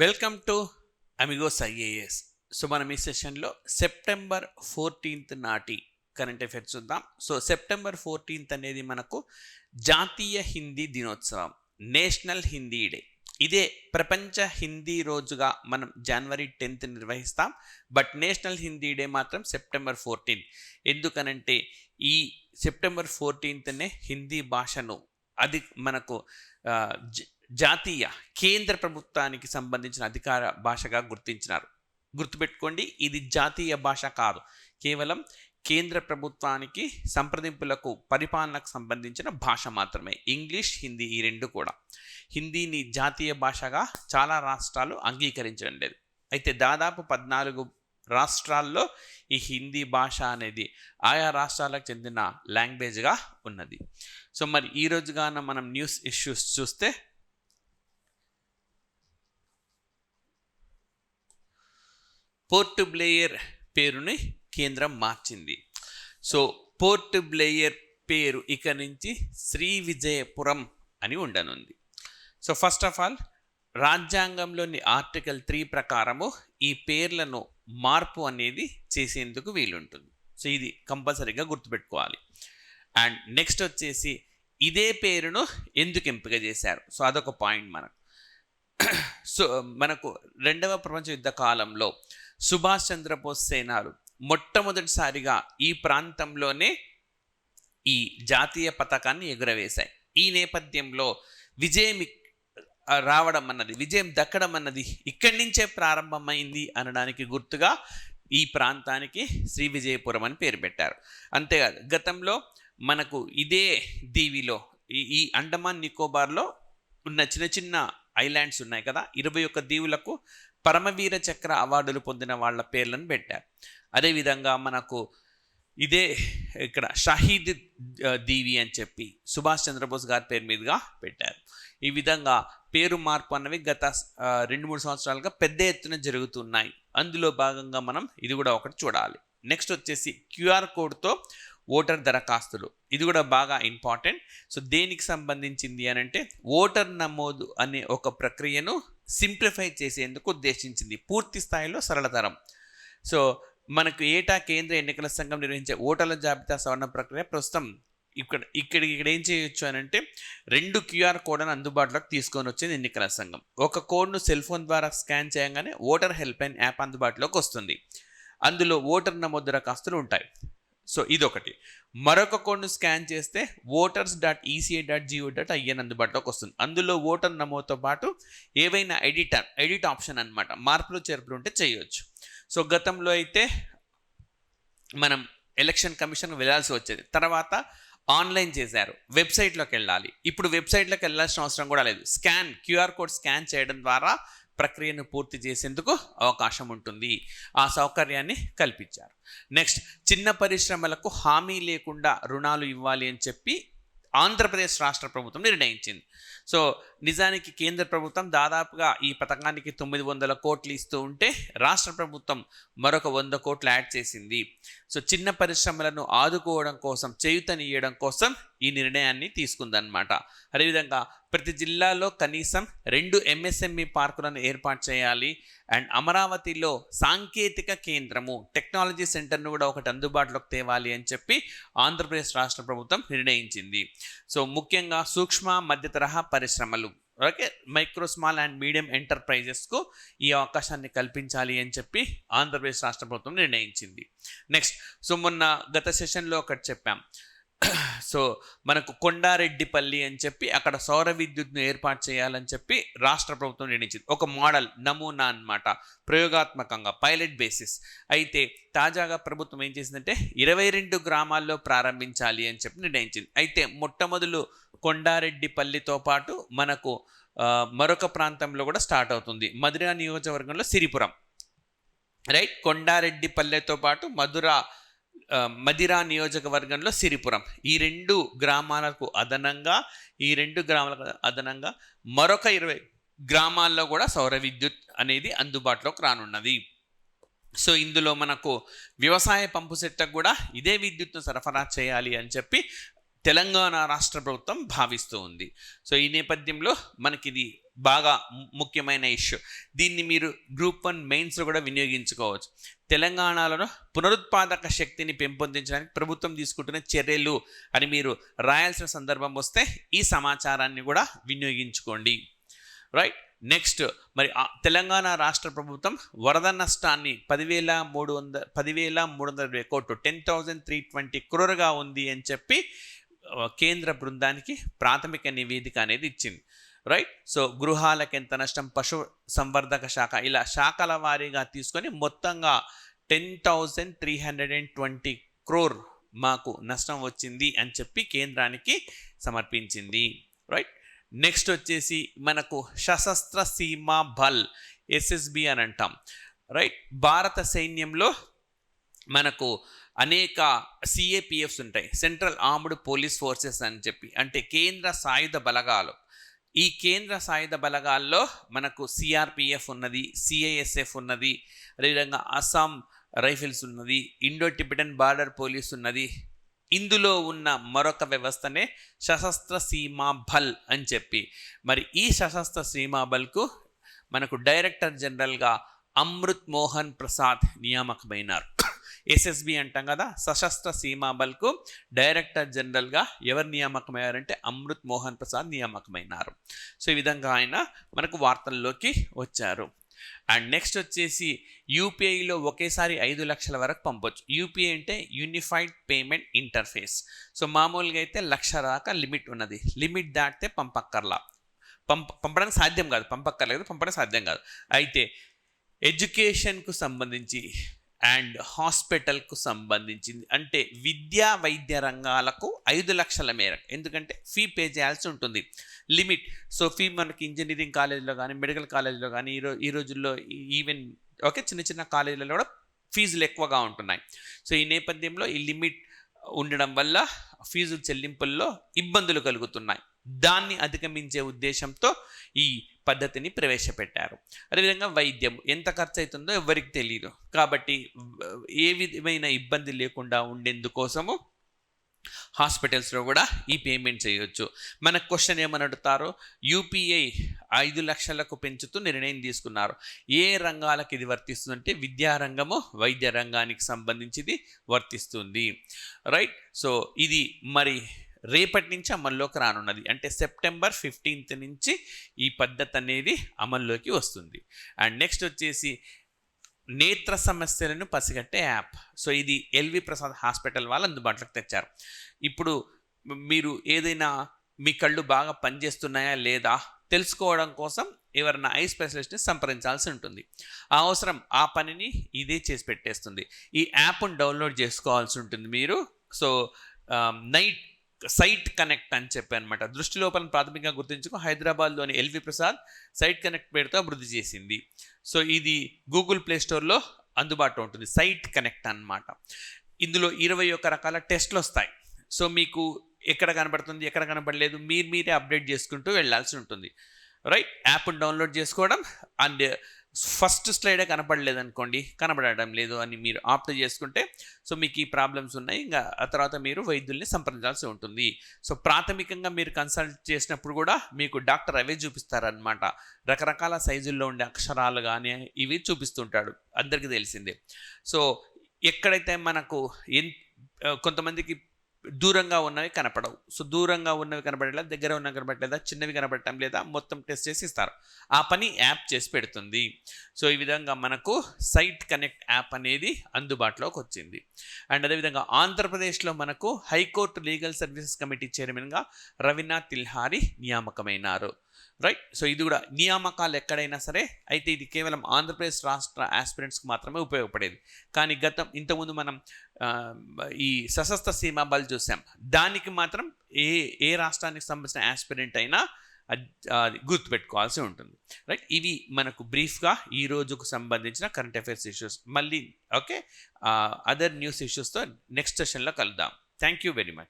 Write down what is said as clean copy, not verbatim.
Welcome to Amigos IAS. So మనం ఈ సెషన్లో సెప్టెంబర్ 14th నాటి కరెంట్ అఫైర్స్ చూద్దాం. సో సెప్టెంబర్ 14th అనేది మనకు జాతీయ హిందీ దినోత్సవం, నేషనల్ హిందీ డే. ఇదే ప్రపంచ హిందీ రోజుగా మనం జనవరి 10th నిర్వహిస్తాం. బట్ నేషనల్ హిందీ డే మాత్రం సెప్టెంబర్ 14. ఎందుకనంటే ఈ సెప్టెంబర్ 14నే హిందీ భాషను అది మనకు జాతీయ కేంద్ర ప్రభుత్వానికి సంబంధించిన అధికార భాషగా గుర్తించినారు. గుర్తుపెట్టుకోండి, ఇది జాతీయ భాష కాదు, కేవలం కేంద్ర ప్రభుత్వానికి సంప్రదింపులకు పరిపాలనకు సంబంధించిన భాష మాత్రమే. ఇంగ్లీష్, హిందీ ఈ రెండు కూడా. హిందీని జాతీయ భాషగా చాలా రాష్ట్రాలు అంగీకరించడం లేదు. అయితే దాదాపు 14 రాష్ట్రాల్లో ఈ హిందీ భాష అనేది ఆయా రాష్ట్రాలకు చెందిన లాంగ్వేజ్గా ఉన్నది. సో మరి ఈ రోజుగాన మనం న్యూస్ ఇష్యూస్ చూస్తే, పోర్ట్ బ్లేయర్ పేరుని కేంద్రం మార్చింది. సో పోర్ట్ బ్లేయర్ పేరు ఇక నుంచి శ్రీ విజయపురం అని ఉండనుంది. సో ఫస్ట్ ఆఫ్ ఆల్, రాజ్యాంగంలోని ఆర్టికల్ 3 ప్రకారము ఈ పేర్లను మార్పు అనేది చేసేందుకు వీలుంటుంది. సో ఇది కంపల్సరీగా గుర్తుపెట్టుకోవాలి. అండ్ నెక్స్ట్ వచ్చేసి ఇదే పేరును ఎందుకు ఎంపిక చేశారు, సో అదొక పాయింట్ మనకు. సో మనకు 2వ ప్రపంచ యుద్ధ కాలంలో సుభాష్ చంద్రబోస్ సేనాలు మొట్టమొదటిసారిగా ఈ ప్రాంతంలోనే ఈ జాతీయ పతాకాన్ని ఎగురవేశాయి. ఈ నేపథ్యంలో విజయం రావడం అన్నది, విజయం దక్కడం అన్నది ఇక్కడి నుంచే ప్రారంభమైంది అనడానికి గుర్తుగా ఈ ప్రాంతానికి శ్రీ విజయపురం అని పేరు పెట్టారు. అంతేకాదు, గతంలో మనకు ఇదే దీవిలో ఈ అండమాన్ నికోబార్లో ఉన్న చిన్న చిన్న ఐలాండ్స్ ఉన్నాయి కదా, 21 దీవులకు పరమవీర చక్ర అవార్డులు పొందిన వాళ్ళ పేర్లను పెట్టారు. అదేవిధంగా మనకు ఇదే ఇక్కడ షహీద్ దీవి అని చెప్పి సుభాష్ చంద్రబోస్ గారి పేరు మీదుగా పెట్టారు. ఈ విధంగా పేరు మార్పు అన్నవి గత 2-3 సంవత్సరాలుగా పెద్ద ఎత్తున జరుగుతున్నాయి. అందులో భాగంగా మనం ఇది కూడా ఒకటి చూడాలి. నెక్స్ట్ వచ్చేసి క్యూఆర్ కోడ్తో ఓటర్ దరఖాస్తులు, ఇది కూడా బాగా ఇంపార్టెంట్. సో దేనికి సంబంధించింది అని అంటే, ఓటర్ నమోదు అనే ఒక ప్రక్రియను సింప్లిఫై చేసేందుకు ఉద్దేశించింది, పూర్తి స్థాయిలో సరళతరం. సో మనకు ఏటా కేంద్ర ఎన్నికల సంఘం నిర్వహించే ఓటర్ల జాబితా సవరణ ప్రక్రియ ప్రస్తుతం ఇక్కడ ఏం చేయొచ్చు అని అంటే, 2 క్యూఆర్ కోడ్లను అందుబాటులోకి తీసుకొని వచ్చింది ఎన్నికల సంఘం. ఒక కోడ్ను సెల్ ఫోన్ ద్వారా స్కాన్ చేయగానే ఓటర్ హెల్ప్ లైన్ యాప్ అందుబాటులోకి వస్తుంది. అందులో ఓటర్ నమోదు దరఖాస్తులు ఉంటాయి. సో ఇదొకటి. మరొక కోడ్ను స్కాన్ చేస్తే voters.eca.go.in అందుబాటులోకి వస్తుంది. అందులో ఓటర్ నమోదుతో పాటు ఏవైనా ఎడిట్ ఆప్షన్ అన్నమాట, మార్పులు చేర్పులు ఉంటే చేయొచ్చు. సో గతంలో అయితే మనం ఎలక్షన్ కమిషన్ వెళ్ళాల్సి వచ్చేది, తర్వాత ఆన్లైన్ చేశారు, వెబ్సైట్లోకి వెళ్ళాలి. ఇప్పుడు వెబ్సైట్లోకి వెళ్ళాల్సిన అవసరం కూడా లేదు, క్యూఆర్ కోడ్ స్కాన్ చేయడం ద్వారా ప్రక్రియను పూర్తి చేసేందుకు అవకాశం ఉంటుంది. ఆ సౌకర్యాన్ని కల్పించారు. నెక్స్ట్, చిన్న పరిశ్రమలకు హామీ లేకుండా రుణాలు ఇవ్వాలి అని చెప్పి ఆంధ్రప్రదేశ్ రాష్ట్ర ప్రభుత్వం నిర్ణయించింది. సో నిజానికి కేంద్ర ప్రభుత్వం దాదాపుగా ఈ పథకానికి 900 కోట్లు ఇస్తూ ఉంటే, రాష్ట్ర ప్రభుత్వం మరొక 100 కోట్లు యాడ్ చేసింది. సో చిన్న పరిశ్రమలను ఆదుకోవడం కోసం, చేయూతనియడం కోసం ఈ నిర్ణయాన్ని తీసుకుందన్నమాట. అదేవిధంగా ప్రతి జిల్లాలో కనీసం 2 MSME పార్కులను ఏర్పాటు చేయాలి. అండ్ అమరావతిలో సాంకేతిక కేంద్రము, టెక్నాలజీ సెంటర్ను కూడా ఒకటి అందుబాటులోకి తేవాలి అని చెప్పి ఆంధ్రప్రదేశ్ రాష్ట్ర ప్రభుత్వం నిర్ణయించింది. సో ముఖ్యంగా సూక్ష్మ మధ్య తరహా పరిశ్రమలు, okay, micro small and medium ఎంటర్ప్రైజెస్కు ఈ అవకాశాన్ని కల్పించాలి అని చెప్పి ఆంధ్రప్రదేశ్ రాష్ట్ర ప్రభుత్వం నిర్ణయించింది. నెక్స్ట్, సో మొన్న గత సెషన్లో ఒకటి చెప్పాం. సో మనకు కొండారెడ్డిపల్లి అని చెప్పి అక్కడ సౌర విద్యుత్ను ఏర్పాటు చేయాలని చెప్పి రాష్ట్ర ప్రభుత్వం నిర్ణయించింది. ఒక మోడల్, నమూనా అన్నమాట, ప్రయోగాత్మకంగా పైలట్ బేసిస్. అయితే తాజాగా ప్రభుత్వం ఏం చేసిందంటే 22 గ్రామాల్లో ప్రారంభించాలి అని చెప్పి నిర్ణయించింది. అయితే మొట్టమొదలు కొండారెడ్డిపల్లితో పాటు మనకు మరొక ప్రాంతంలో కూడా స్టార్ట్ అవుతుంది, మధుర నియోజకవర్గంలో సిరిపురం, రైట్. కొండారెడ్డిపల్లెతో పాటు మదిరా నియోజకవర్గంలో సిరిపురం, ఈ 2 గ్రామాలకు అదనంగా మరొక 20 గ్రామాల్లో కూడా సౌర విద్యుత్ అనేది అందుబాటులోకి రానున్నది. సో ఇందులో మనకు వ్యవసాయ పంపు సెట్లకు కూడా ఇదే విద్యుత్ను సరఫరా చేయాలి అని చెప్పి తెలంగాణ రాష్ట్ర ప్రభుత్వం భావిస్తూ ఉంది. సో ఈ నేపథ్యంలో మనకి ఇది బాగా ముఖ్యమైన ఇష్యూ. దీన్ని మీరు గ్రూప్ 1 మెయిన్స్లో కూడా వినియోగించుకోవచ్చు. తెలంగాణలో పునరుత్పాదక శక్తిని పెంపొందించడానికి ప్రభుత్వం తీసుకుంటున్న చర్యలు అని మీరు రాయాల్సిన సందర్భం వస్తే ఈ సమాచారాన్ని కూడా వినియోగించుకోండి. రైట్. నెక్స్ట్, మరి తెలంగాణ రాష్ట్ర ప్రభుత్వం వరద నష్టాన్ని 10,320 కోట్లు 10,320 crore ఉంది అని చెప్పి కేంద్ర బృందానికి ప్రాథమిక నివేదిక అనేది ఇచ్చింది. రైట్. సో గృహాలకు ఎంత నష్టం, పశు సంవర్ధక శాఖ, ఇలా శాఖల వారీగా తీసుకొని మొత్తంగా 10,320 crore మాకు నష్టం వచ్చింది అని చెప్పి కేంద్రానికి సమర్పించింది. రైట్. నెక్స్ట్ వచ్చేసి మనకు సశస్త్ర సీమా బల్ ఎస్ఎస్బి అని అంటాం. రైట్. భారత సైన్యంలో మనకు అనేక సిఏపిఎఫ్స్ ఉంటాయి, సెంట్రల్ ఆర్మ్డ్ పోలీస్ ఫోర్సెస్ అని చెప్పి, అంటే కేంద్ర సాయుధ బలగాలు. ఈ కేంద్ర సాయుధ బలగాల్లో మనకు సిఆర్పిఎఫ్ ఉన్నది, సిఐఎస్ఎఫ్ ఉన్నది, అదేవిధంగా అస్సాం రైఫిల్స్ ఉన్నది, ఇండో టిబెటన్ బార్డర్ పోలీస్ ఉన్నది. ఇందులో ఉన్న మరొక వ్యవస్థనే సశస్త్ర సీమా బల్ అని చెప్పి. మరి ఈ సశస్త్ర సీమా బల్కు మనకు డైరెక్టర్ జనరల్గా అమృత్ మోహన్ ప్రసాద్ నియామకమైనారు. ఎస్ఎస్బి అంటాం కదా, సశస్త్ర సీమా బల్కు డైరెక్టర్ జనరల్గా ఎవరు నియామకమయ్యారంటే అమృత్ మోహన్ ప్రసాద్ నియామకమైనారు. సో ఈ విధంగా ఆయన మనకు వార్తల్లోకి వచ్చారు. అండ్ నెక్స్ట్ వచ్చేసి యూపీఐలో ఒకేసారి 5 లక్షల వరకు పంపొచ్చు. యూపీఐ అంటే యూనిఫైడ్ పేమెంట్ ఇంటర్ఫేస్. సో మామూలుగా అయితే 1,00,000 దాకా లిమిట్ ఉన్నది. లిమిట్ దాటితే పంపక్కర్లా, పంపడానికి సాధ్యం కాదు, పంపడం సాధ్యం కాదు. అయితే ఎడ్యుకేషన్కు సంబంధించి అండ్ హాస్పిటల్కు సంబంధించింది, అంటే విద్యా వైద్య రంగాలకు 5 లక్షల మేరకు, ఎందుకంటే ఫీ పే చేయాల్సి ఉంటుంది, లిమిట్. సో ఫీ మనకి ఇంజనీరింగ్ కాలేజీలో కానీ, మెడికల్ కాలేజీలో కానీ, ఈ రోజుల్లో ఈవెన్ చిన్న చిన్న కాలేజీలలో కూడా ఫీజులు ఎక్కువగా ఉంటున్నాయి. సో ఈ నేపథ్యంలో ఈ లిమిట్ ఉండడం వల్ల ఫీజు చెల్లింపుల్లో ఇబ్బందులు కలుగుతున్నాయి. దాన్ని అధిగమించే ఉద్దేశంతో ఈ పద్ధతిని ప్రవేశపెట్టారు. అదేవిధంగా వైద్యం ఎంత ఖర్చు అవుతుందో ఎవరికి తెలియదు, కాబట్టి ఏ విధమైన ఇబ్బంది లేకుండా ఉండేందుకోసము హాస్పిటల్స్లో కూడా ఈ పేమెంట్ చేయొచ్చు. మన క్వశ్చన్ ఏమని అడుగుతారో, యూపీఐ 5 లక్షలకు పెంచుతూ నిర్ణయం తీసుకున్నారు. ఏ రంగాలకు ఇది వర్తిస్తుందంటే విద్యారంగము, వైద్య రంగానికి సంబంధించింది వర్తిస్తుంది. రైట్. సో ఇది మరి రేపటి నుంచి అమల్లోకి రానున్నది, అంటే September 15th నుంచి ఈ పద్ధతి అనేది అమల్లోకి వస్తుంది. అండ్ నెక్స్ట్ వచ్చేసి నేత్ర సమస్యలను పసిగట్టే యాప్. సో ఇది ఎల్వి ప్రసాద్ హాస్పిటల్ వాళ్ళు అందుబాటులోకి తెచ్చారు. ఇప్పుడు మీరు ఏదైనా మీ కళ్ళు బాగా పనిచేస్తున్నాయా లేదా తెలుసుకోవడం కోసం ఎవరైనా ఐ స్పెషలిస్ట్ని సంప్రదించాల్సి ఉంటుంది. ఆ అవసరం, ఆ పనిని ఇదే చేసి పెట్టేస్తుంది. ఈ యాప్ను డౌన్లోడ్ చేసుకోవాల్సి ఉంటుంది మీరు. సో సైట్ కనెక్ట్ అని చెప్పి అనమాట. దృష్టి లోపాలను ప్రాథమికంగా గుర్తించుకో హైదరాబాద్లోని ఎల్వి ప్రసాద్ సైట్ కనెక్ట్ పేరుతో అభివృద్ధి చేసింది. సో ఇది గూగుల్ ప్లే స్టోర్లో అందుబాటులో ఉంటుంది, సైట్ కనెక్ట్ అన్నమాట. ఇందులో 21 రకాల టెస్ట్లు వస్తాయి. సో మీకు ఎక్కడ కనబడుతుంది, ఎక్కడ కనబడలేదు, మీరే అప్డేట్ చేసుకుంటూ వెళ్ళాల్సి ఉంటుంది. రైట్. యాప్ను డౌన్లోడ్ చేసుకోవడం, అండ్ ఫస్ట్ స్లైడే కనపడలేదు అనుకోండి, కనబడడం లేదు అని మీరు ఆప్ట్ చేసుకుంటే, సో మీకు ఈ ప్రాబ్లమ్స్ ఉన్నాయి, ఇంకా ఆ తర్వాత మీరు వైద్యుల్ని సంప్రదించాల్సి ఉంటుంది. సో ప్రాథమికంగా మీరు కన్సల్ట్ చేసినప్పుడు కూడా మీకు డాక్టర్ అవే చూపిస్తారనమాట. రకరకాల సైజుల్లో ఉండే అక్షరాలు కానీ ఇవి చూపిస్తుంటాడు, అందరికీ తెలిసిందే. సో ఎక్కడైతే మనకు కొంతమందికి దూరంగా ఉన్నవి కనపడవు. సో దూరంగా ఉన్నవి కనపడలేదు, దగ్గర ఉన్నవి కనపడలేదా, చిన్నవి కనపడటం లేదా, మొత్తం టెస్ట్ చేసి ఇస్తారు. ఆ పని యాప్ చేసి పెడుతుంది. సో ఈ విధంగా మనకు సైట్ కనెక్ట్ యాప్ అనేది అందుబాటులోకి వచ్చింది. అండ్ అదేవిధంగా ఆంధ్రప్రదేశ్లో మనకు హైకోర్టు లీగల్ సర్వీసెస్ కమిటీ చైర్మన్గా రవీనాథ్ తిల్హారీ నియామకమైనారు. రైట్. సో ఇది కూడా నియామకాలు ఎక్కడైనా సరే, అయితే ఇది కేవలం ఆంధ్రప్రదేశ్ రాష్ట్ర ఆస్పిరెంట్స్కి మాత్రమే ఉపయోగపడేది. కానీ ఇంతకుముందు మనం ఈ సశస్త్ర సీమా బల్ చూసాం, దానికి మాత్రం ఏ రాష్ట్రానికి సంబంధించిన ఆస్పిరెంట్ అయినా గుర్తుపెట్టుకోవాల్సి ఉంటుంది. రైట్. ఇవి మనకు బ్రీఫ్గా ఈ రోజుకు సంబంధించిన కరెంట్ అఫైర్స్ ఇష్యూస్. మళ్ళీ అదర్ న్యూస్ ఇష్యూస్తో నెక్స్ట్ సెషన్లో కలుద్దాం. Thank you very much.